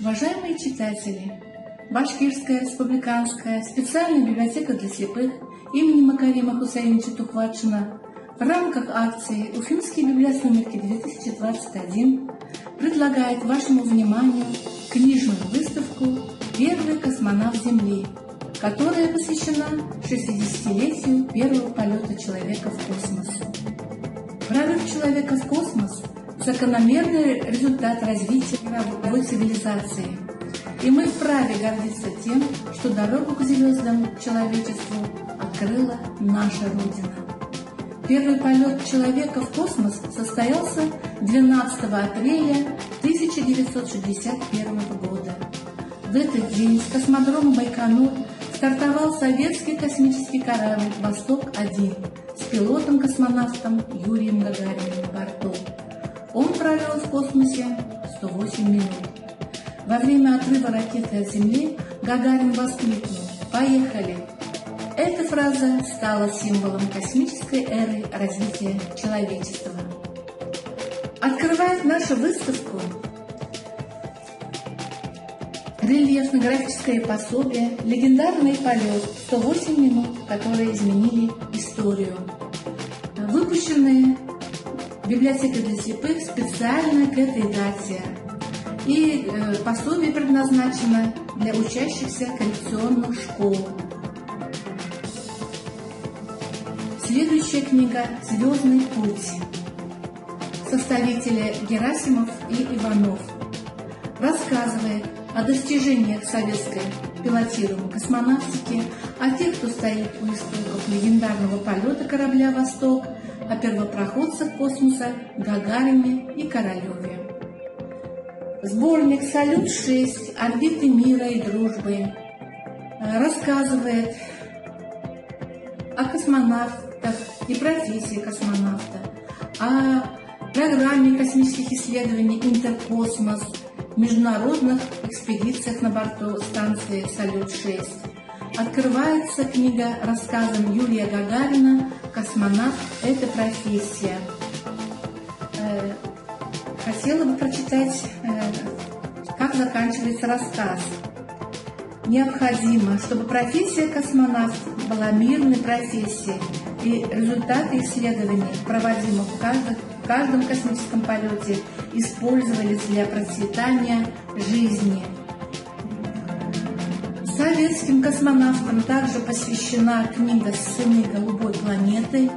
Уважаемые читатели, Башкирская республиканская специальная библиотека для слепых имени Макарима Хусаиновича Тухватшина в рамках акции «Уфимские библиосумерки-2021» предлагает вашему вниманию книжную выставку «Первый космонавт Земли», которая посвящена 60-летию первого полета человека в космос. Прорыв человека в космос – закономерный результат развития мировой цивилизации. И мы вправе гордиться тем, что дорогу к звездам человечеству открыла наша Родина. Первый полет человека в космос состоялся 12 апреля 1961 года. В этот день с космодрома Байконур стартовал советский космический корабль «Восток-1» с пилотом-космонавтом Юрием Гагариным на борту. Он провел в космосе 108 минут. Во время отрыва ракеты от Земли Гагарин воскликнул: «Поехали!». Эта фраза стала символом космической эры развития человечества. Открывает нашу выставку рельефно-графическое пособие «Легендарный полет. 108 минут, которые изменили историю», выпущенные библиотекой для слепых специально к этой дате. И пособие предназначено для учащихся коррекционных школ. Следующая книга «Звездный путь». Составители Герасимов и Иванов рассказывает о достижениях советской пилотируемой космонавтики, о тех, кто стоит у истоков легендарного полета корабля «Восток», о первопроходцах космоса Гагарине и Королеве. Сборник «Салют-6. Орбиты мира и дружбы» рассказывает о космонавтах и профессии космонавта, о программе космических исследований «Интеркосмос», международных экспедициях на борту станции «Салют-6». Открывается книга рассказом Юрия Гагарина «Космонавт – это профессия». Хотела бы прочитать, как заканчивается рассказ. Необходимо, чтобы профессия космонавт была мирной профессией, и результаты исследований, проводимых в каждом космическом полете, использовались для процветания жизни. Советским космонавтам также посвящена книга «Сыны голубой планеты».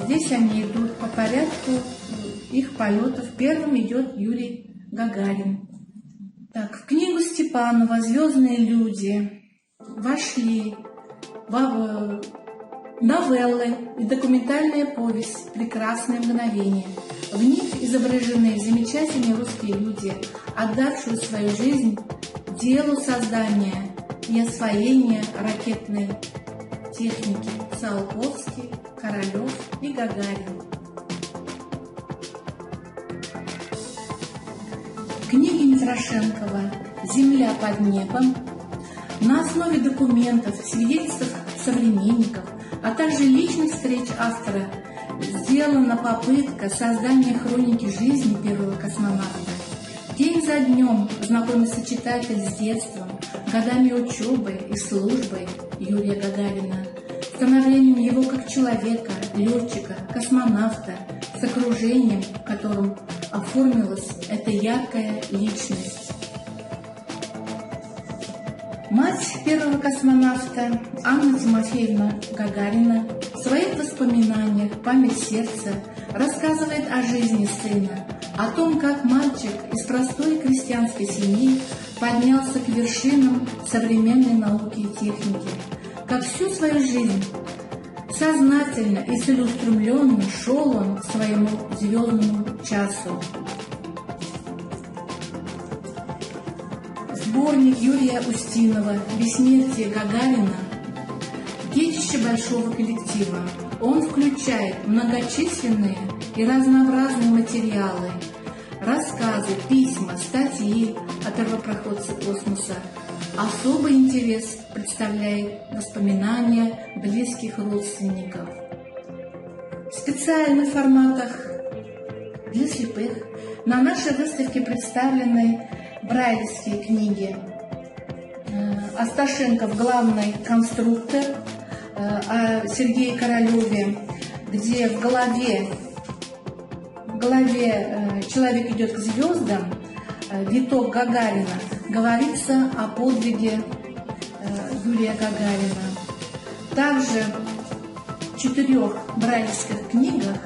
Здесь они идут по порядку их полетов. Первым идет Юрий Гагарин. Так, в книгу Степанова «Звездные люди» вошли новеллы и документальная повесть «Прекрасное мгновение». В них изображены замечательные русские люди, отдавшие свою жизнь делу создания и освоения ракетной техники: Циолковский, Королев и Гагарин. Книги Митрошенкова «Земля под небом» на основе документов, свидетельств современников, а также личных встреч автора сделана попытка создания хроники жизни первого космонавта. День за днем знакомится читатель с детством, годами учебы и службы Юрия Гагарина, становлением его как человека, летчика, космонавта, с окружением, в котором оформилась эта яркая личность. Мать первого космонавта Анна Тимофеевна Гагарина в своих воспоминаниях «Память сердца» рассказывает о жизни сына, о том, как мальчик из простой крестьянской семьи поднялся к вершинам современной науки и техники, как всю свою жизнь сознательно и целеустремленно шел он к своему звездному часу. Сборник Юрия Устинова «Бессмертие Гагарина» – детище большого коллектива. Он включает многочисленные и разнообразные материалы, рассказы, письма, статьи о первопроходце космоса. Особый интерес представляет воспоминания близких родственников. В специальных форматах для слепых на нашей выставке представлены брайлевские книги. Асташенков главный конструктор, о Сергее Королеве, где в голове «Человек идет к звездам», виток Гагарина, говорится о подвиге Юрия Гагарина. Также в 4 брайлевских книгах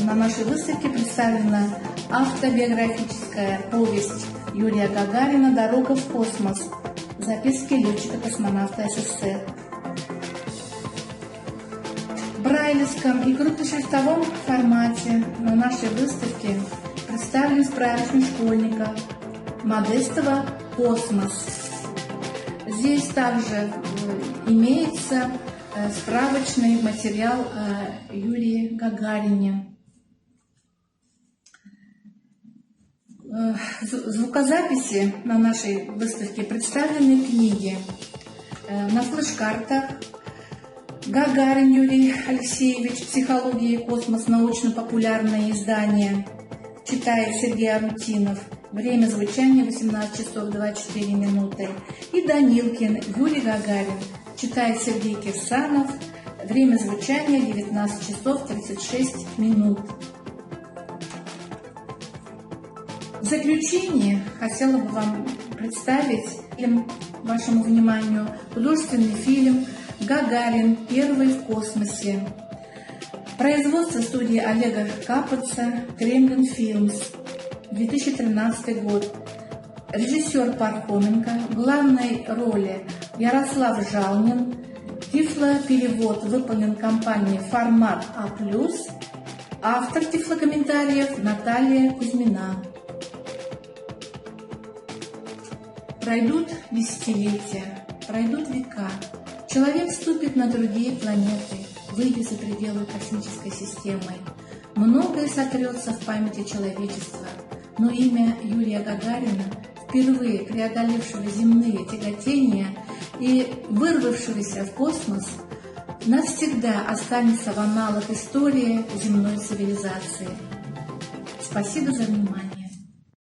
на нашей выставке представлена автобиографическая повесть Юрия Гагарина «Дорога в космос. Записки летчика-космонавта СССР». В брайлевском и крупношрифтовом формате на нашей выставке представлен справочник школьника Модестова «Космос». Здесь также имеется справочный материал о Юрии Гагарине. В звукозаписи на нашей выставке представлены книги. На флеш-картах Гагарин Юрий Алексеевич «Психология и космос. Научно-популярное издание». Читает Сергей Арутинов. Время звучания 18 часов 24 минуты. И Данилкин Юрий Гагарин. Читает Сергей Кирсанов. Время звучания 19 часов 36 минут. В заключение хотела бы вам представить вашему вниманию художественный фильм «Гагарин. Первый в космосе». Производство студии Олега Капотца «Кремлин Филмс», 2013 год. Режиссер Пархоменко, в главной роли Ярослав Жалнин. Тифлоперевод выполнен компанией «Формат А+». Автор тифлокомментариев Наталья Кузьмина. Пройдут десятилетия, пройдут века. Человек вступит на другие планеты, выйдет за пределы космической системы. Многое сотрется в памяти человечества, но имя Юрия Гагарина, впервые преодолевшего земные тяготения и вырвавшегося в космос, навсегда останется в аналах истории земной цивилизации. Спасибо за внимание.